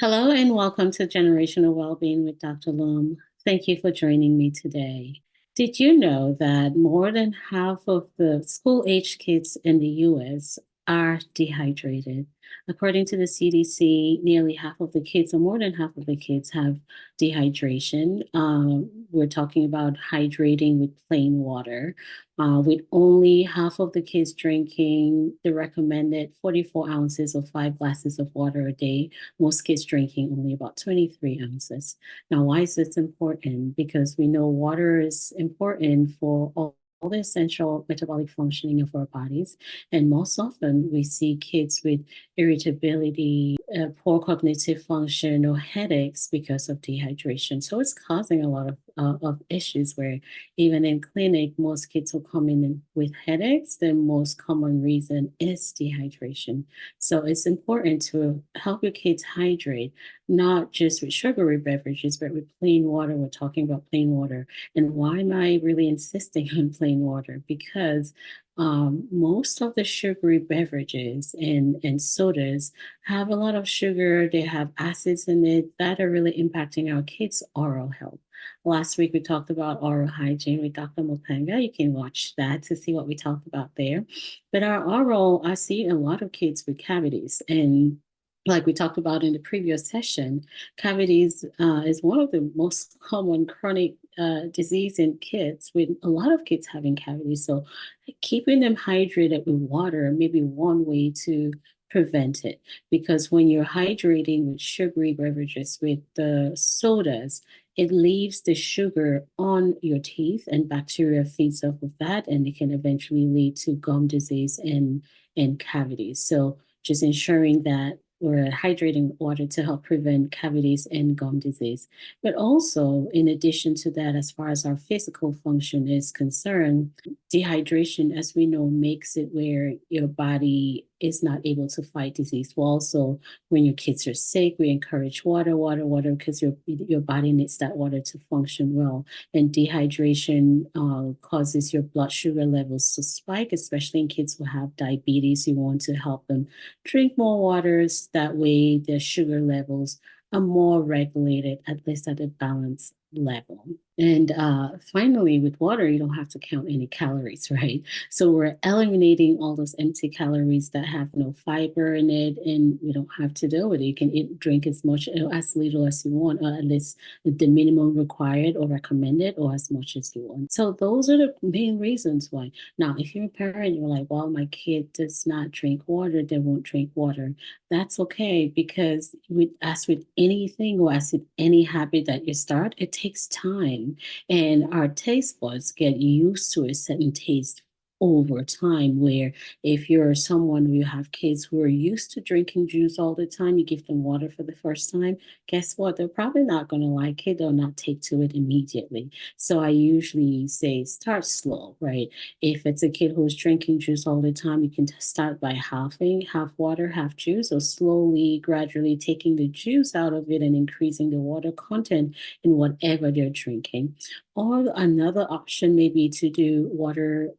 Hello and welcome to Generational Wellbeing with Dr. Lum. Thank you for joining me today. Did you know that more than half of the school-age kids in the US are dehydrated? According to the CDC, nearly half of the kids, or more than half of the kids, have dehydration. We're talking about hydrating with plain water, with only half of the kids drinking the recommended 44 ounces or 5 glasses of water a day, most kids drinking only about 23 ounces. Now, why is this important? Because we know water is important for all the essential metabolic functioning of our bodies. And most often, we see kids with irritability, poor cognitive function, or headaches because of dehydration. So it's causing a lot of issues where even in clinic, most kids will come in with headaches. The most common reason is dehydration. So it's important to help your kids hydrate, not just with sugary beverages, but with plain water. We're talking about plain water. And why am I really insisting on plain water? Because most of the sugary beverages and sodas have a lot of sugar. They have acids in it that are really impacting our kids' oral health. Last week, we talked about oral hygiene with Dr. Mopanga. You can watch that to see what we talked about there. But our oral, I see a lot of kids with cavities. And like we talked about in the previous session, cavities is one of the most common chronic disease in kids, with a lot of kids having cavities. So keeping them hydrated with water may be one way to prevent it. Because when you're hydrating with sugary beverages, with the sodas, it leaves the sugar on your teeth and bacteria feeds off of that, and it can eventually lead to gum disease and cavities. So just ensuring that we're hydrating water to help prevent cavities and gum disease. But also, in addition to that, as far as our physical function is concerned, dehydration, as we know, makes it where your body is not able to fight disease well. So when your kids are sick, we encourage water, water, water, because your body needs that water to function well. And dehydration causes your blood sugar levels to spike, especially in kids who have diabetes. You want to help them drink more waters. That way, their sugar levels are more regulated, at least at a balanced level. And finally, with water, you don't have to count any calories, right? So we're eliminating all those empty calories that have no fiber in it, and you don't have to do it. You can drink as much, as little as you want, or at least the minimum required or recommended, or as much as you want. So those are the main reasons why. Now, if you're a parent, you're like, well, my kid does not drink water, they won't drink water. That's okay, because as with anything, or as with any habit that you start, it takes time. And our taste buds get used to a certain taste over time, where if you're someone who have kids who are used to drinking juice all the time, you give them water for the first time, guess what? They're probably not going to like it. They'll not take to it immediately. So I usually say start slow, right? If it's a kid who's drinking juice all the time, you can start by half water, half juice, or slowly, gradually taking the juice out of it and increasing the water content in whatever they're drinking. Or another option may be to do water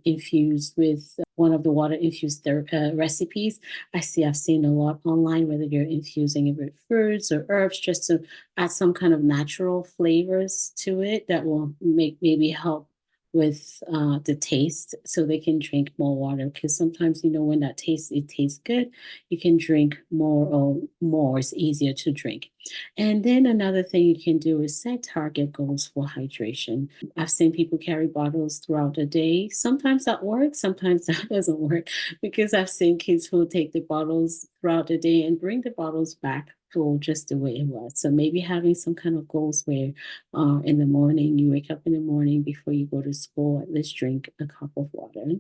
infused with one of the water infused recipes. I've seen a lot online, whether you're infusing it with fruits or herbs, just to add some kind of natural flavors to it that will maybe help with the taste, so they can drink more water. Because sometimes, when it tastes good, you can drink more, or more is easier to drink. And then another thing you can do is set target goals for hydration. I've seen people carry bottles throughout the day. Sometimes that works, sometimes that doesn't work, because I've seen kids who take the bottles throughout the day and bring the bottles back full just the way it was. So maybe having some kind of goals where in the morning, you wake up in the morning before you go to school, at least drink a cup of water,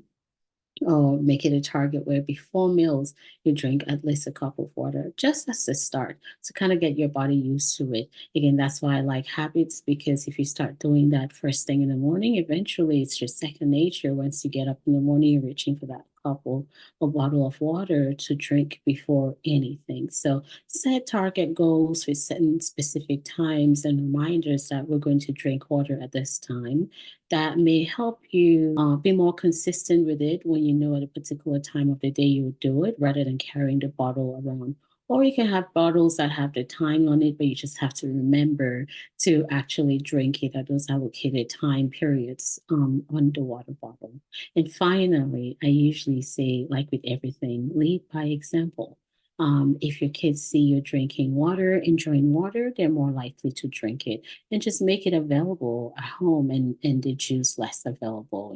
or make it a target where before meals you drink at least a cup of water, just as a start, to kind of get your body used to it. Again, that's why I like habits, because if you start doing that first thing in the morning, eventually it's your second nature. Once you get up in the morning, you're reaching for that cup or bottle of water to drink before anything. So set target goals with setting specific times and reminders that we're going to drink water at this time. That may help you be more consistent with it when you know at a particular time of the day you would do it, rather than carrying the bottle around Or you can have bottles that have the time on it, but you just have to remember to actually drink it at those allocated time periods on the water bottle. And finally, I usually say, like with everything, lead by example. If your kids see you drinking water, enjoying water, they're more likely to drink it. And just make it available at home, and the juice less available.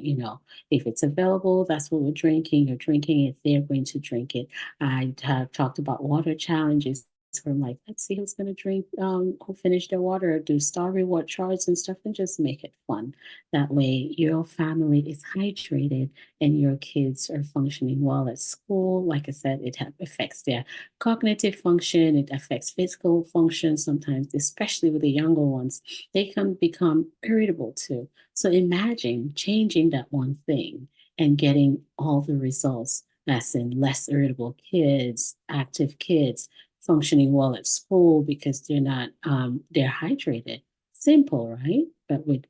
If it's available, that's what we're drinking. You're drinking it, they're going to drink it. I have talked about water challenges from like, let's see who's going to drink, who finish their water, do star reward charts and stuff, and just make it fun. That way, your family is hydrated and your kids are functioning well at school. Like I said, it affects their cognitive function, it affects physical function sometimes, especially with the younger ones. They can become irritable too. So imagine changing that one thing and getting all the results. That's in less irritable kids, active kids, functioning well at school because they're hydrated. Simple, right? But with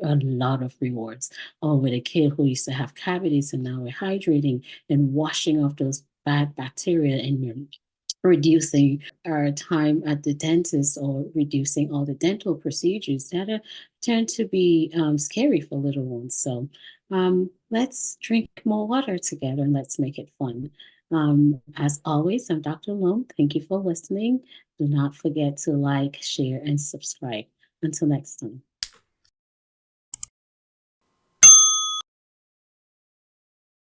a lot of rewards. Or with a kid who used to have cavities and now we're hydrating and washing off those bad bacteria, and you're reducing our time at the dentist or reducing all the dental procedures that tend to be scary for little ones. So let's drink more water together and let's make it fun. As always, I'm Dr. Lum. Thank you for listening. Do not forget to like, share, and subscribe. Until next time.